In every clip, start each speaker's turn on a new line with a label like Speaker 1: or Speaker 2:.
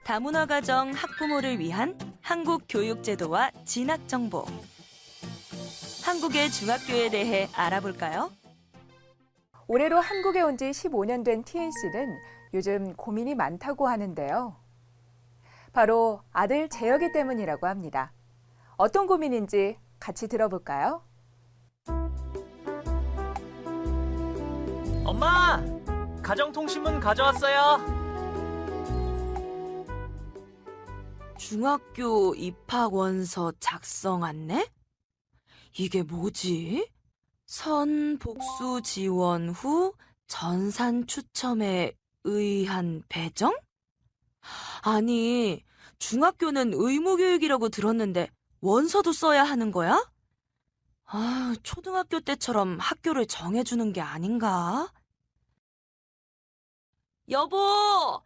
Speaker 1: 다문화 가정 학부모를 위한 한국 교육 제도와 진학 정보. 한국의 중학교에 대해 알아볼까요?
Speaker 2: 올해로 한국에 온 지 15년 된 티엔 씨는 요즘 고민이 많다고 하는데요. 바로 아들 재혁이 때문이라고 합니다. 어떤 고민인지 같이 들어볼까요?
Speaker 3: 엄마! 가정통신문 가져왔어요.
Speaker 1: 중학교 입학 원서 작성 안내? 이게 뭐지? 선 복수 지원 후 전산 추첨에 의한 배정? 아니, 중학교는 의무교육이라고 들었는데 원서도 써야 하는 거야? 아, 초등학교 때처럼 학교를 정해주는 게 아닌가? 여보,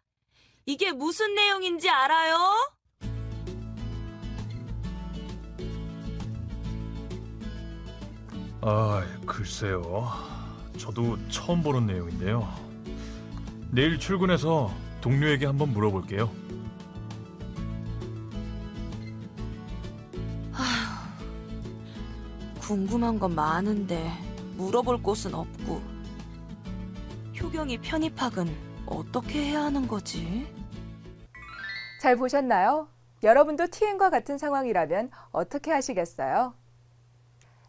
Speaker 1: 이게 무슨 내용인지 알아요?
Speaker 4: 글쎄요. 저도 처음 보는 내용인데요. 내일 출근해서 동료에게 한번 물어볼게요.
Speaker 1: 궁금한 건 많은데 물어볼 곳은 없고. 효경이 편입학은 어떻게 해야 하는 거지?
Speaker 2: 잘 보셨나요? 여러분도 TN과 같은 상황이라면 어떻게 하시겠어요?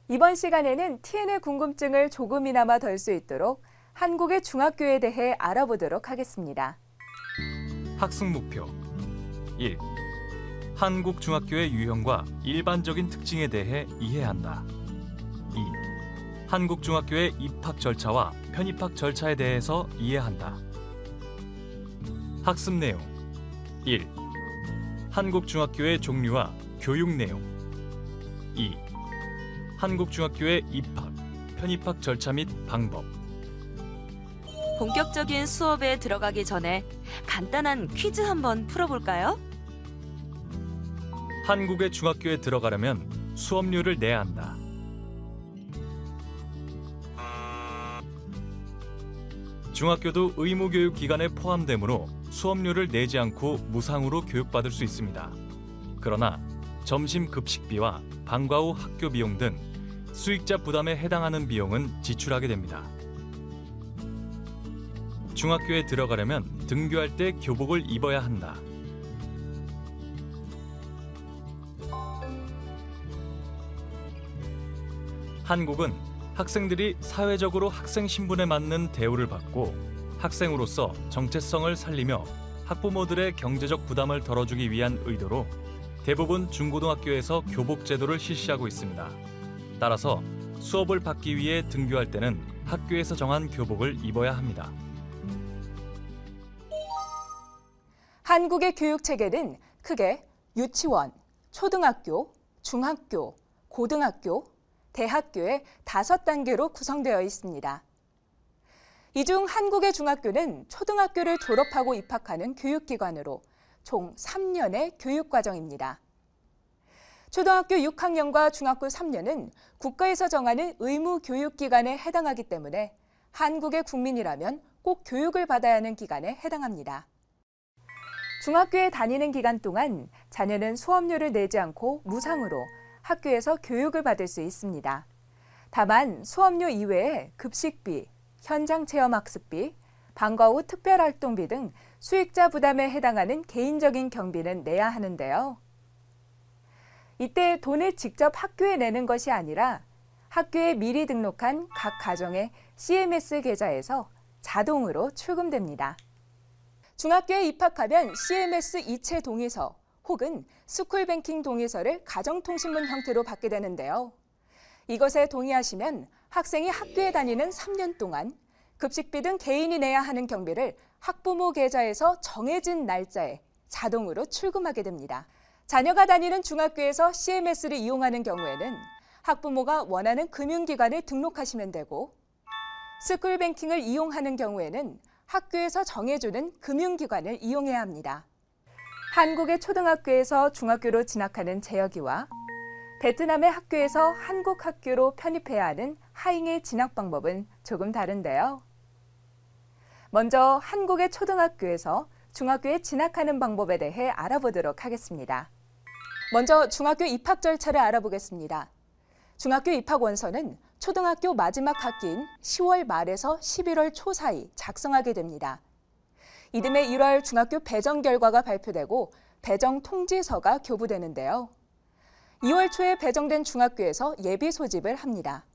Speaker 2: 이번 시간에는 TN의 궁금증을 조금이나마 덜 수 있도록 한국의 중학교에 대해 알아보도록 하겠습니다.
Speaker 4: 학습 목표 1. 한국 중학교의 유형과 일반적인 특징에 대해 이해한다. 2. 한국 중학교의 입학 절차와 편입학 절차에 대해서 이해한다. 학습 내용 1. 한국 중학교의 종류와 교육 내용 2. 한국 중학교의 입학, 편입학 절차 및 방법.
Speaker 1: 본격적인 수업에 들어가기 전에 간단한 퀴즈 한번 풀어볼까요?
Speaker 4: 한국의 중학교에 들어가려면 수업료를 내야 한다. 중학교도 의무교육 기간에 포함되므로 수업료를 내지 않고 무상으로 교육받을 수 있습니다. 그러나 점심 급식비와 방과 후 학교 비용 등 수익자 부담에 해당하는 비용은 지출하게 됩니다. 중학교에 들어가려면 등교할 때 교복을 입어야 한다. 한국은 학생들이 사회적으로 학생 신분에 맞는 대우를 받고 학생으로서 정체성을 살리며 학부모들의 경제적 부담을 덜어주기 위한 의도로 대부분 중고등학교에서 교복 제도를 실시하고 있습니다. 따라서 수업을 받기 위해 등교할 때는 학교에서 정한 교복을 입어야 합니다.
Speaker 2: 한국의 교육 체계는 크게 유치원, 초등학교, 중학교, 고등학교, 대학교의 5단계로 구성되어 있습니다. 이 중 한국의 중학교는 초등학교를 졸업하고 입학하는 교육기관으로 총 3년의 교육과정입니다. 초등학교 6학년과 중학교 3년은 국가에서 정하는 의무 교육기관에 해당하기 때문에 한국의 국민이라면 꼭 교육을 받아야 하는 기간에 해당합니다. 중학교에 다니는 기간 동안 자녀는 수업료를 내지 않고 무상으로 학교에서 교육을 받을 수 있습니다. 다만 수업료 이외에 급식비, 현장체험학습비, 방과 후 특별활동비 등 수익자 부담에 해당하는 개인적인 경비는 내야 하는데요. 이때 돈을 직접 학교에 내는 것이 아니라 학교에 미리 등록한 각 가정의 CMS 계좌에서 자동으로 출금됩니다. 중학교에 입학하면 CMS 이체 동의서 혹은 스쿨뱅킹 동의서를 가정통신문 형태로 받게 되는데요. 이것에 동의하시면 학생이 학교에 다니는 3년 동안 급식비 등 개인이 내야 하는 경비를 학부모 계좌에서 정해진 날짜에 자동으로 출금하게 됩니다. 자녀가 다니는 중학교에서 CMS를 이용하는 경우에는 학부모가 원하는 금융기관에 등록하시면 되고, 스쿨뱅킹을 이용하는 경우에는 학교에서 정해주는 금융기관을 이용해야 합니다. 한국의 초등학교에서 중학교로 진학하는 재혁이와 베트남의 학교에서 한국 학교로 편입해야 하는 하잉의 진학 방법은 조금 다른데요. 먼저 한국의 초등학교에서 중학교에 진학하는 방법에 대해 알아보도록 하겠습니다. 먼저 중학교 입학 절차를 알아보겠습니다. 중학교 입학 원서는 초등학교 마지막 학기인 10월 말에서 11월 초 사이 작성하게 됩니다. 이듬해 1월 중학교 배정 결과가 발표되고 배정 통지서가 교부되는데요. 2월 초에 배정된 중학교에서 예비 소집을 합니다.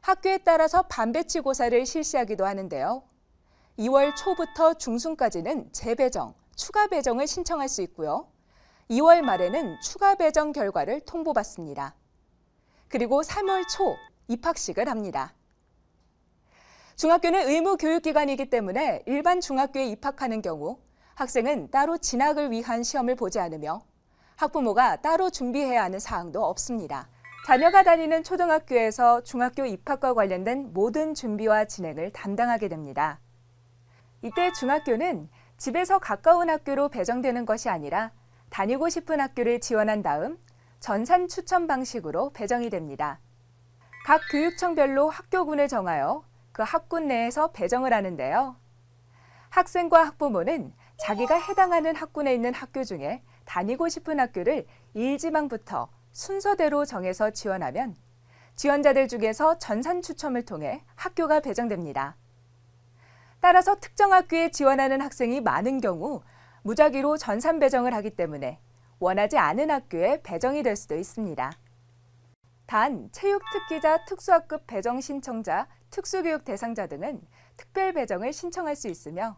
Speaker 2: 학교에 따라서 반배치 고사를 실시하기도 하는데요. 2월 초부터 중순까지는 재배정, 추가 배정을 신청할 수 있고요. 2월 말에는 추가 배정 결과를 통보받습니다. 그리고 3월 초 입학식을 합니다. 중학교는 의무 교육기관이기 때문에 일반 중학교에 입학하는 경우 학생은 따로 진학을 위한 시험을 보지 않으며 학부모가 따로 준비해야 하는 사항도 없습니다. 자녀가 다니는 초등학교에서 중학교 입학과 관련된 모든 준비와 진행을 담당하게 됩니다. 이때 중학교는 집에서 가까운 학교로 배정되는 것이 아니라 다니고 싶은 학교를 지원한 다음 전산 추천 방식으로 배정이 됩니다. 각 교육청별로 학교군을 정하여 그 학군 내에서 배정을 하는데요. 학생과 학부모는 자기가 해당하는 학군에 있는 학교 중에 다니고 싶은 학교를 일지망부터 순서대로 정해서 지원하면 지원자들 중에서 전산 추첨을 통해 학교가 배정됩니다. 따라서 특정 학교에 지원하는 학생이 많은 경우 무작위로 전산 배정을 하기 때문에 원하지 않은 학교에 배정이 될 수도 있습니다. 단, 체육특기자 특수학급 배정 신청자, 특수교육 대상자 등은 특별 배정을 신청할 수 있으며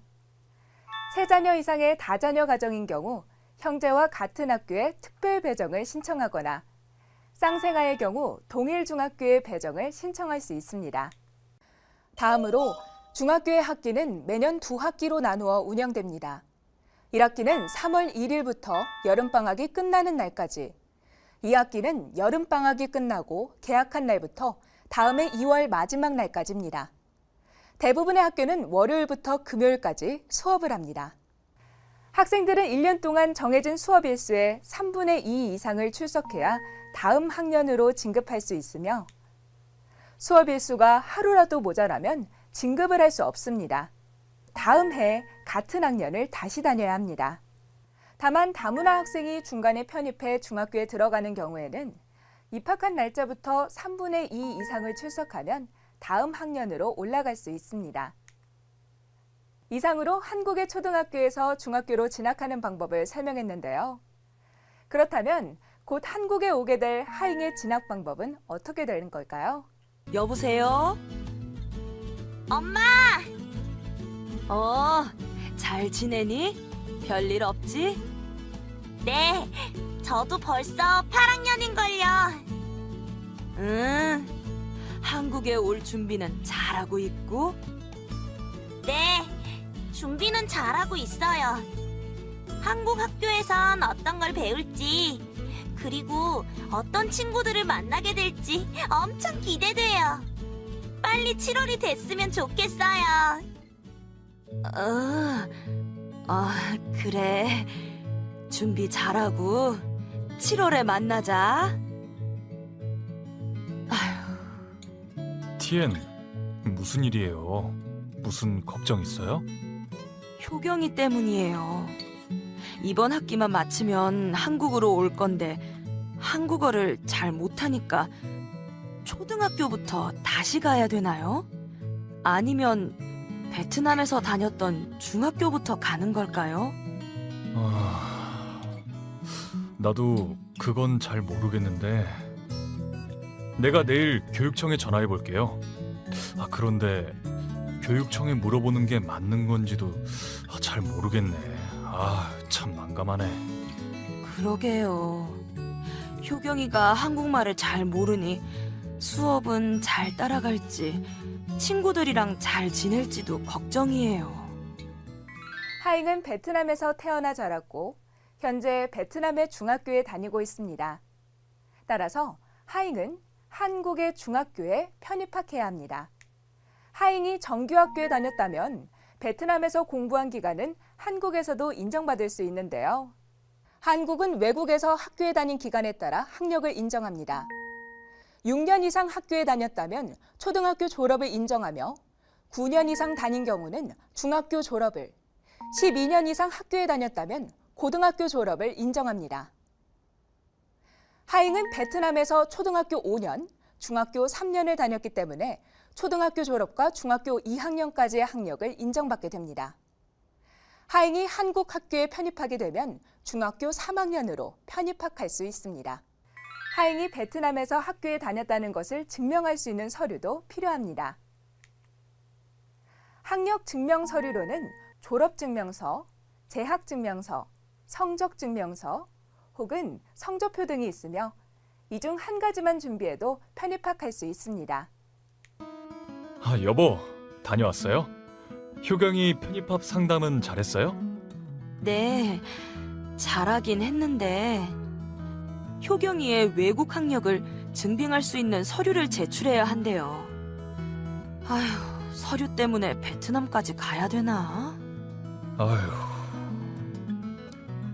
Speaker 2: 3자녀 이상의 다자녀 가정인 경우 형제와 같은 학교에 특별 배정을 신청하거나 쌍생아의 경우 동일 중학교에 배정을 신청할 수 있습니다. 다음으로 중학교의 학기는 매년 2학기로 나누어 운영됩니다. 1학기는 3월 1일부터 여름방학이 끝나는 날까지, 2학기는 여름방학이 끝나고 개학한 날부터 다음해 2월 마지막 날까지입니다. 대부분의 학교는 월요일부터 금요일까지 수업을 합니다. 학생들은 1년 동안 정해진 수업 일수의 3분의 2 이상을 출석해야 다음 학년으로 진급할 수 있으며 수업 일수가 하루라도 모자라면 진급을 할 수 없습니다. 다음 해 같은 학년을 다시 다녀야 합니다. 다만 다문화 학생이 중간에 편입해 중학교에 들어가는 경우에는 입학한 날짜부터 3분의 2 이상을 출석하면 다음 학년으로 올라갈 수 있습니다. 이상으로 한국의 초등학교에서 중학교로 진학하는 방법을 설명했는데요. 그렇다면 곧 한국에 오게 될 하잉의 진학 방법은 어떻게 되는 걸까요?
Speaker 1: 여보세요?
Speaker 5: 엄마!
Speaker 1: 잘 지내니? 별일 없지?
Speaker 5: 네, 저도 벌써 8학년인걸요.
Speaker 1: 응. 한국에 올 준비는 잘하고 있고?
Speaker 5: 네, 준비는 잘하고 있어요. 한국 학교에선 어떤 걸 배울지, 그리고 어떤 친구들을 만나게 될지 엄청 기대돼요. 빨리 7월이 됐으면 좋겠어요.
Speaker 1: 그래. 준비 잘하고 7월에 만나자.
Speaker 4: 티엔, 무슨 일이에요? 무슨 걱정 있어요?
Speaker 1: 효경이 때문이에요. 이번 학기만 마치면 한국으로 올 건데 한국어를 잘 못하니까 초등학교부터 다시 가야 되나요? 아니면 베트남에서 다녔던 중학교부터 가는 걸까요?
Speaker 4: 나도 그건 잘 모르겠는데 내가 내일 교육청에 전화해 볼게요. 그런데 교육청에 물어보는 게 맞는 건지도 잘 모르겠네. 참 난감하네.
Speaker 1: 그러게요. 효경이가 한국말을 잘 모르니 수업은 잘 따라갈지 친구들이랑 잘 지낼지도 걱정이에요.
Speaker 2: 하잉은 베트남에서 태어나 자랐고 현재 베트남의 중학교에 다니고 있습니다. 따라서 하잉은 한국의 중학교에 편입학해야 합니다. 하잉이 정규학교에 다녔다면 베트남에서 공부한 기간은 한국에서도 인정받을 수 있는데요. 한국은 외국에서 학교에 다닌 기간에 따라 학력을 인정합니다. 6년 이상 학교에 다녔다면 초등학교 졸업을 인정하며 9년 이상 다닌 경우는 중학교 졸업을, 12년 이상 학교에 다녔다면 고등학교 졸업을 인정합니다. 하잉은 베트남에서 초등학교 5년, 중학교 3년을 다녔기 때문에 초등학교 졸업과 중학교 2학년까지의 학력을 인정받게 됩니다. 하잉이 한국 학교에 편입하게 되면 중학교 3학년으로 편입학할 수 있습니다. 하잉이 베트남에서 학교에 다녔다는 것을 증명할 수 있는 서류도 필요합니다. 학력 증명 서류로는 졸업증명서, 재학증명서, 성적증명서 혹은 성적표 등이 있으며 이 중 한 가지만 준비해도 편입학할 수 있습니다.
Speaker 4: 아, 여보, 다녀왔어요? 효경이 편입합 상담은 잘했어요?
Speaker 1: 네, 잘하긴 했는데 효경이의 외국 학력을 증빙할 수 있는 서류를 제출해야 한대요. 아휴, 서류 때문에 베트남까지 가야 되나?
Speaker 4: 아휴,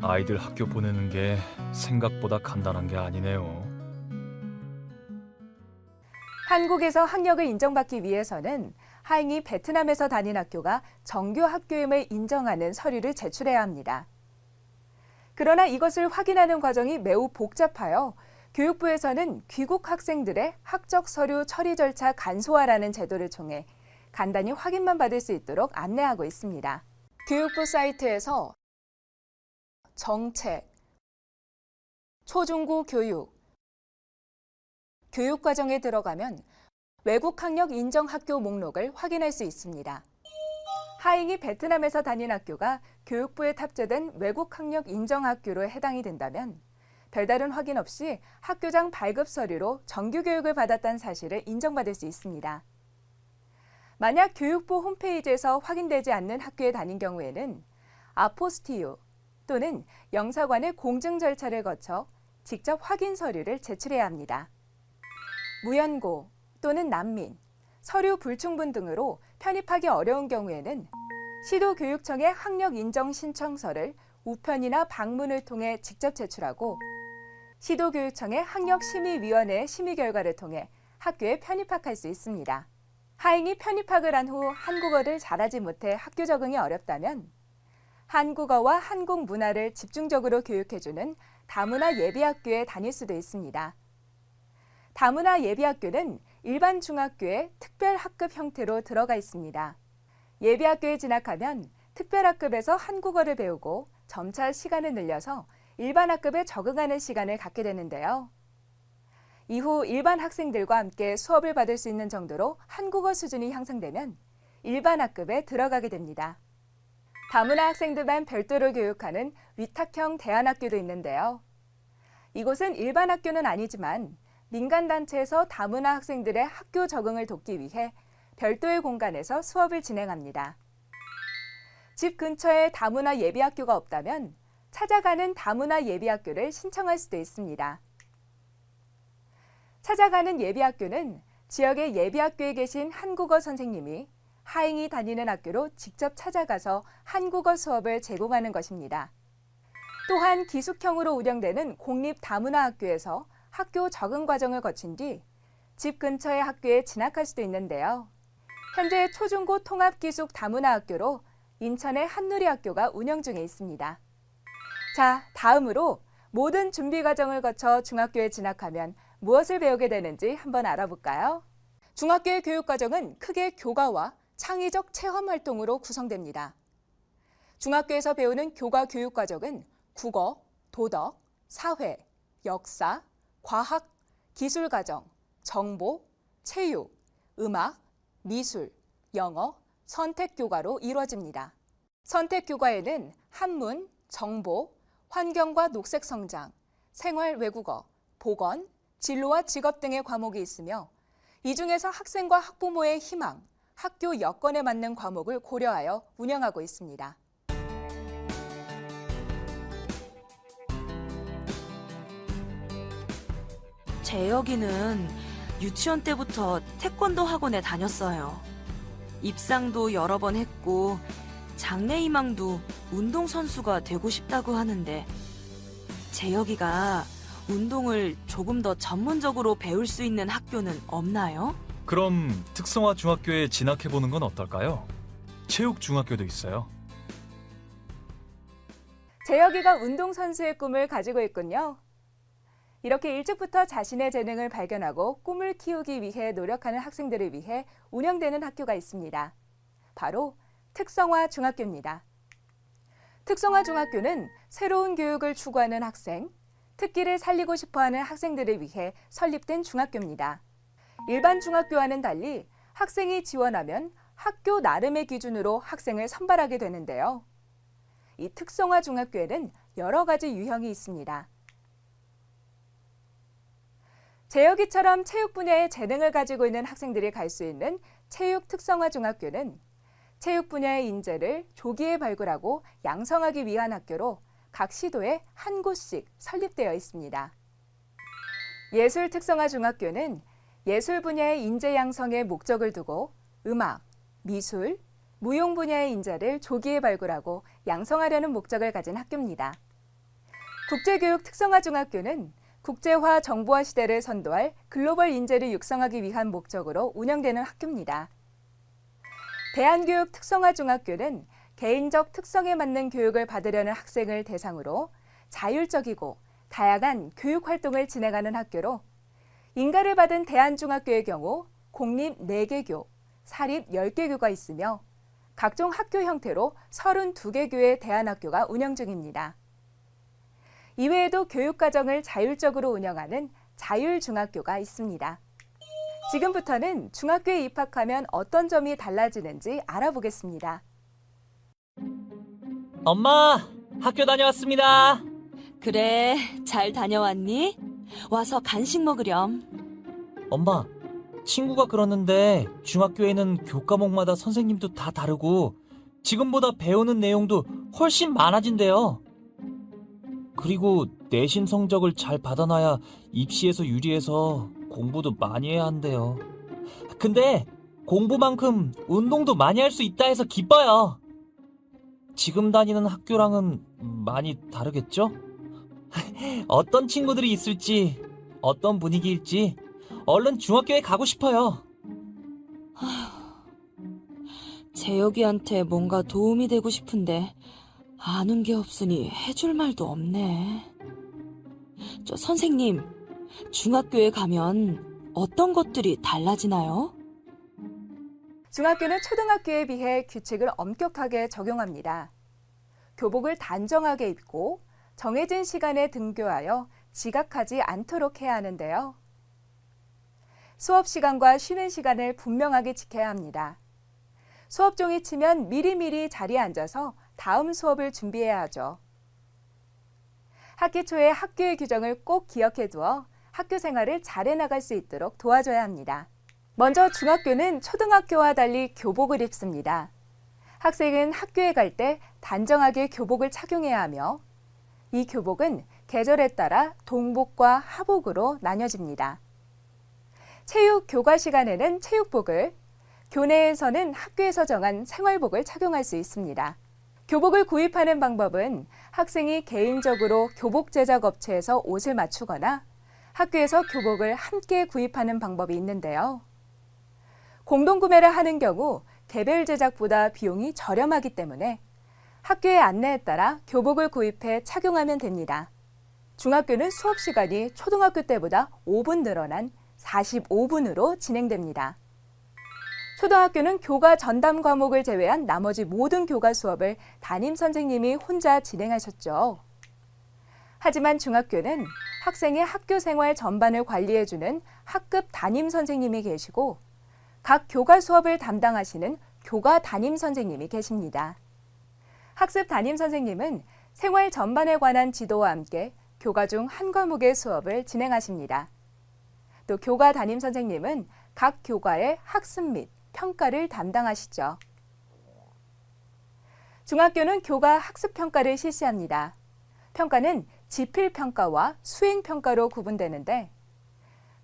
Speaker 4: 아이들 학교 보내는 게 생각보다 간단한 게 아니네요.
Speaker 2: 한국에서 학력을 인정받기 위해서는 하잉이 베트남에서 다닌 학교가 정규 학교임을 인정하는 서류를 제출해야 합니다. 그러나 이것을 확인하는 과정이 매우 복잡하여 교육부에서는 귀국 학생들의 학적 서류 처리 절차 간소화라는 제도를 통해 간단히 확인만 받을 수 있도록 안내하고 있습니다. 교육부 사이트에서 정책, 초중고 교육, 교육과정에 들어가면 외국 학력 인정 학교 목록을 확인할 수 있습니다. 하잉이 베트남에서 다닌 학교가 교육부에 탑재된 외국 학력 인정 학교로 해당이 된다면 별다른 확인 없이 학교장 발급 서류로 정규 교육을 받았다는 사실을 인정받을 수 있습니다. 만약 교육부 홈페이지에서 확인되지 않는 학교에 다닌 경우에는 아포스티유 또는 영사관의 공증 절차를 거쳐 직접 확인 서류를 제출해야 합니다. 무연고 또는 난민, 서류 불충분 등으로 편입하기 어려운 경우에는 시도교육청의 학력 인정 신청서를 우편이나 방문을 통해 직접 제출하고 시도교육청의 학력심의위원회의 심의 결과를 통해 학교에 편입학할 수 있습니다. 하잉이 편입학을 한 후 한국어를 잘하지 못해 학교 적응이 어렵다면 한국어와 한국 문화를 집중적으로 교육해주는 다문화 예비학교에 다닐 수도 있습니다. 다문화 예비학교는 일반 중학교에 특별학급 형태로 들어가 있습니다. 예비학교에 진학하면 특별학급에서 한국어를 배우고 점차 시간을 늘려서 일반 학급에 적응하는 시간을 갖게 되는데요. 이후 일반 학생들과 함께 수업을 받을 수 있는 정도로 한국어 수준이 향상되면 일반 학급에 들어가게 됩니다. 다문화 학생들만 별도로 교육하는 위탁형 대안학교도 있는데요. 이곳은 일반 학교는 아니지만 민간단체에서 다문화 학생들의 학교 적응을 돕기 위해 별도의 공간에서 수업을 진행합니다. 집 근처에 다문화 예비학교가 없다면 찾아가는 다문화 예비학교를 신청할 수도 있습니다. 찾아가는 예비학교는 지역의 예비학교에 계신 한국어 선생님이 하잉이 다니는 학교로 직접 찾아가서 한국어 수업을 제공하는 것입니다. 또한 기숙형으로 운영되는 공립 다문화 학교에서 학교 적응 과정을 거친 뒤 집 근처의 학교에 진학할 수도 있는데요. 현재 초중고 통합기숙 다문화 학교로 인천의 한누리학교가 운영 중에 있습니다. 자, 다음으로 모든 준비 과정을 거쳐 중학교에 진학하면 무엇을 배우게 되는지 한번 알아볼까요? 중학교의 교육 과정은 크게 교과와 창의적 체험 활동으로 구성됩니다. 중학교에서 배우는 교과 교육 과정은 국어, 도덕, 사회, 역사, 과학, 기술 과정, 정보, 체육, 음악, 미술, 영어, 선택 교과로 이루어집니다. 선택 교과에는 한문, 정보, 환경과 녹색 성장, 생활 외국어, 보건, 진로와 직업 등의 과목이 있으며 이 중에서 학생과 학부모의 희망, 학교 여건에 맞는 과목을 고려하여 운영하고 있습니다.
Speaker 1: 재혁이는 유치원 때부터 태권도 학원에 다녔어요. 입상도 여러 번 했고 장래희망도 운동선수가 되고 싶다고 하는데 재혁이가 운동을 조금 더 전문적으로 배울 수 있는 학교는 없나요?
Speaker 4: 그럼 특성화 중학교에 진학해보는 건 어떨까요? 체육 중학교도 있어요.
Speaker 2: 재혁이가 운동선수의 꿈을 가지고 있군요. 이렇게 일찍부터 자신의 재능을 발견하고 꿈을 키우기 위해 노력하는 학생들을 위해 운영되는 학교가 있습니다. 바로 특성화 중학교입니다. 특성화 중학교는 새로운 교육을 추구하는 학생, 특기를 살리고 싶어하는 학생들을 위해 설립된 중학교입니다. 일반 중학교와는 달리 학생이 지원하면 학교 나름의 기준으로 학생을 선발하게 되는데요. 이 특성화 중학교에는 여러 가지 유형이 있습니다. 재혁이처럼 체육 분야의 재능을 가지고 있는 학생들이 갈 수 있는 체육 특성화 중학교는 체육 분야의 인재를 조기에 발굴하고 양성하기 위한 학교로 각 시도에 한 곳씩 설립되어 있습니다. 예술 특성화 중학교는 예술 분야의 인재 양성에 목적을 두고 음악, 미술, 무용 분야의 인재를 조기에 발굴하고 양성하려는 목적을 가진 학교입니다. 국제교육 특성화 중학교는 국제화 정보화 시대를 선도할 글로벌 인재를 육성하기 위한 목적으로 운영되는 학교입니다. 대한교육 특성화 중학교는 개인적 특성에 맞는 교육을 받으려는 학생을 대상으로 자율적이고 다양한 교육 활동을 진행하는 학교로 인가를 받은 대한중학교의 경우 공립 4개교, 사립 10개교가 있으며 각종 학교 형태로 32개 교의 대안학교가 운영 중입니다. 이외에도 교육과정을 자율적으로 운영하는 자율중학교가 있습니다. 지금부터는 중학교에 입학하면 어떤 점이 달라지는지 알아보겠습니다.
Speaker 3: 엄마, 학교 다녀왔습니다.
Speaker 1: 그래, 잘 다녀왔니? 와서 간식 먹으렴.
Speaker 3: 엄마, 친구가 그러는데 중학교에는 교과목마다 선생님도 다 다르고 지금보다 배우는 내용도 훨씬 많아진대요. 그리고 내신 성적을 잘 받아놔야 입시에서 유리해서 공부도 많이 해야 한대요. 근데 공부만큼 운동도 많이 할 수 있다 해서 기뻐요. 지금 다니는 학교랑은 많이 다르겠죠? 어떤 친구들이 있을지, 어떤 분위기일지 얼른 중학교에 가고 싶어요.
Speaker 1: 재혁이한테 뭔가 도움이 되고 싶은데 아는 게 없으니 해줄 말도 없네. 저 선생님, 중학교에 가면 어떤 것들이 달라지나요?
Speaker 2: 중학교는 초등학교에 비해 규칙을 엄격하게 적용합니다. 교복을 단정하게 입고 정해진 시간에 등교하여 지각하지 않도록 해야 하는데요. 수업 시간과 쉬는 시간을 분명하게 지켜야 합니다. 수업 종이 치면 미리미리 자리에 앉아서 다음 수업을 준비해야 하죠. 학기 초에 학교의 규정을 꼭 기억해 두어 학교 생활을 잘해 나갈 수 있도록 도와줘야 합니다. 먼저 중학교는 초등학교와 달리 교복을 입습니다. 학생은 학교에 갈 때 단정하게 교복을 착용해야 하며 이 교복은 계절에 따라 동복과 하복으로 나뉘어집니다. 체육 교과 시간에는 체육복을, 교내에서는 학교에서 정한 생활복을 착용할 수 있습니다. 교복을 구입하는 방법은 학생이 개인적으로 교복 제작 업체에서 옷을 맞추거나 학교에서 교복을 함께 구입하는 방법이 있는데요. 공동구매를 하는 경우 개별 제작보다 비용이 저렴하기 때문에 학교의 안내에 따라 교복을 구입해 착용하면 됩니다. 중학교는 수업 시간이 초등학교 때보다 5분 늘어난 45분으로 진행됩니다. 초등학교는 교과 전담 과목을 제외한 나머지 모든 교과 수업을 담임 선생님이 혼자 진행하셨죠. 하지만 중학교는 학생의 학교 생활 전반을 관리해주는 학급 담임 선생님이 계시고 각 교과 수업을 담당하시는 교과 담임 선생님이 계십니다. 학습 담임 선생님은 생활 전반에 관한 지도와 함께 교과 중 한 과목의 수업을 진행하십니다. 또 교과 담임 선생님은 각 교과의 학습 및 평가를 담당하시죠. 중학교는 교과 학습 평가를 실시합니다. 평가는 지필평가와 수행평가로 구분되는데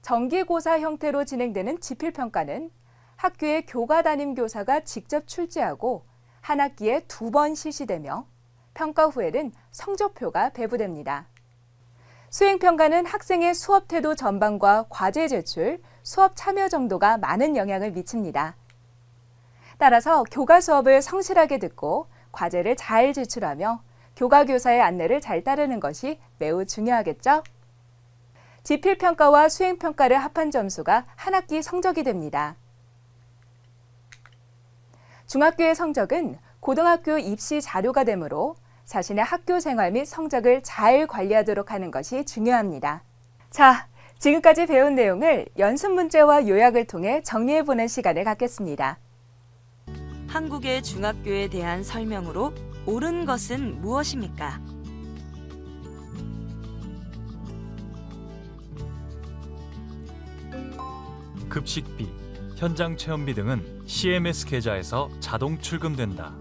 Speaker 2: 정기고사 형태로 진행되는 지필평가는 학교의 교과 담임 교사가 직접 출제하고 한 학기에 2번 실시되며 평가 후에는 성적표가 배부됩니다. 수행평가는 학생의 수업 태도 전반과 과제 제출, 수업 참여 정도가 많은 영향을 미칩니다. 따라서 교과 수업을 성실하게 듣고 과제를 잘 제출하며 교과교사의 안내를 잘 따르는 것이 매우 중요하겠죠? 지필평가와 수행평가를 합한 점수가 한 학기 성적이 됩니다. 중학교의 성적은 고등학교 입시 자료가 되므로 자신의 학교 생활 및 성적을 잘 관리하도록 하는 것이 중요합니다. 자, 지금까지 배운 내용을 연습 문제와 요약을 통해 정리해보는 시간을 갖겠습니다.
Speaker 1: 한국의 중학교에 대한 설명으로 옳은 것은 무엇입니까?
Speaker 4: 급식비, 현장 체험비 등은 CMS 계좌에서 자동 출금된다.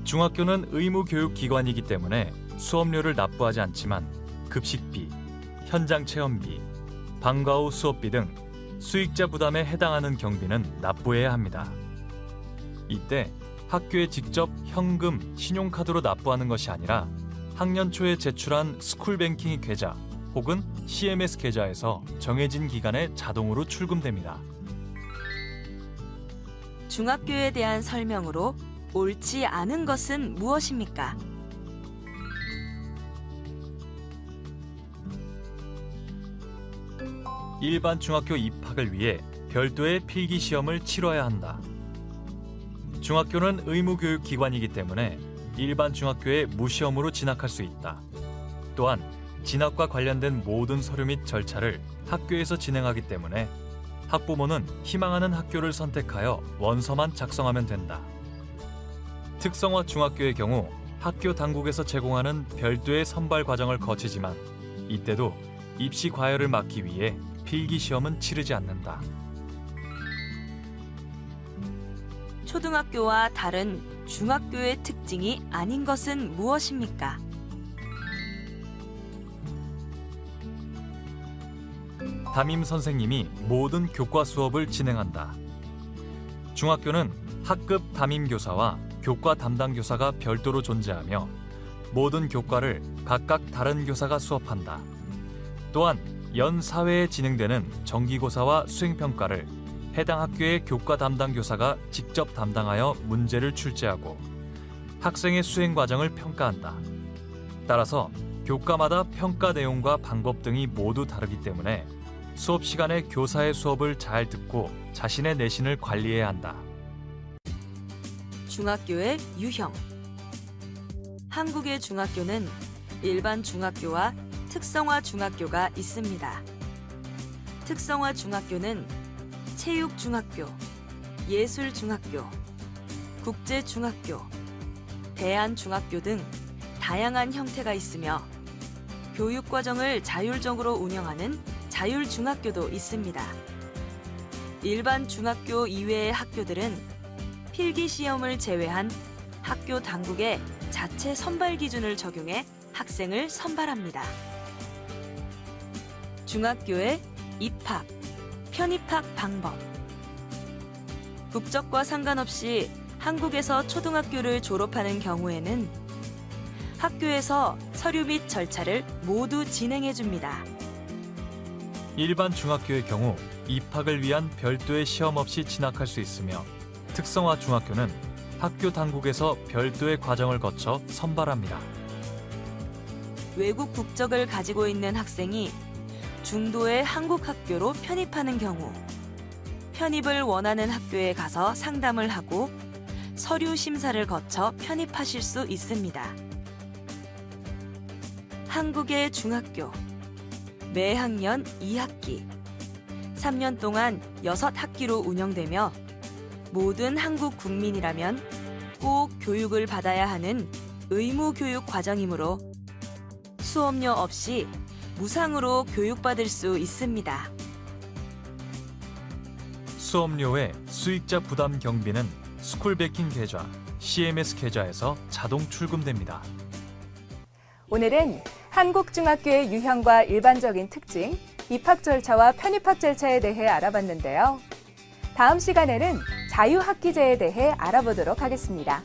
Speaker 4: 중학교는 의무 교육 기관이기 때문에 수업료를 납부하지 않지만 급식비, 현장 체험비, 방과 후 수업비 등 수익자 부담에 해당하는 경비는 납부해야 합니다. 이때 학교에 직접 현금, 신용카드로 납부하는 것이 아니라 학년 초에 제출한 스쿨뱅킹 계좌 혹은 CMS 계좌에서 정해진 기간에 자동으로 출금됩니다.
Speaker 1: 중학교에 대한 설명으로 옳지 않은 것은 무엇입니까?
Speaker 4: 일반 중학교 입학을 위해 별도의 필기 시험을 치러야 한다. 중학교는 의무교육 기관이기 때문에 일반 중학교에 무시험으로 진학할 수 있다. 또한 진학과 관련된 모든 서류 및 절차를 학교에서 진행하기 때문에 학부모는 희망하는 학교를 선택하여 원서만 작성하면 된다. 특성화 중학교의 경우 학교 당국에서 제공하는 별도의 선발 과정을 거치지만 이때도 입시 과열을 막기 위해 필기 시험은 치르지 않는다.
Speaker 1: 초등학교와 다른 중학교의 특징이 아닌 것은 무엇입니까?
Speaker 4: 담임 선생님이 모든 교과 수업을 진행한다. 중학교는 학급 담임 교사와 교과 담당 교사가 별도로 존재하며 모든 교과를 각각 다른 교사가 수업한다. 또한 연 4회에 진행되는 정기고사와 수행평가를 해당 학교의 교과 담당 교사가 직접 담당하여 문제를 출제하고 학생의 수행 과정을 평가한다. 따라서 교과마다 평가 내용과 방법 등이 모두 다르기 때문에 수업 시간에 교사의 수업을 잘 듣고 자신의 내신을 관리해야 한다.
Speaker 1: 중학교의 유형. 한국의 중학교는 일반 중학교와 특성화 중학교가 있습니다. 특성화 중학교는 체육중학교, 예술중학교, 국제중학교, 대안중학교 등 다양한 형태가 있으며 교육과정을 자율적으로 운영하는 자율중학교도 있습니다. 일반 중학교 이외의 학교들은 필기시험을 제외한 학교 당국의 자체 선발 기준을 적용해 학생을 선발합니다. 중학교의 입학, 편입학 방법. 국적과 상관없이 한국에서 초등학교를 졸업하는 경우에는 학교에서 서류 및 절차를 모두 진행해 줍니다.
Speaker 4: 일반 중학교의 경우 입학을 위한 별도의 시험 없이 진학할 수 있으며 특성화 중학교는 학교 당국에서 별도의 과정을 거쳐 선발합니다.
Speaker 1: 외국 국적을 가지고 있는 학생이 중도의 한국 학교로 편입하는 경우 편입을 원하는 학교에 가서 상담을 하고 서류 심사를 거쳐 편입하실 수 있습니다. 한국의 중학교 매학년 2학기 3년 동안 6학기로 운영되며 모든 한국 국민이라면 꼭 교육을 받아야 하는 의무 교육 과정이므로 수업료 없이 무상으로 교육받을 수 있습니다.
Speaker 4: 수업료의 수익자 부담 경비는 스쿨뱅킹 계좌, CMS 계좌에서 자동 출금됩니다.
Speaker 2: 오늘은 한국 중학교의 유형과 일반적인 특징, 입학 절차와 편입학 절차에 대해 알아봤는데요. 다음 시간에는 자유학기제에 대해 알아보도록 하겠습니다.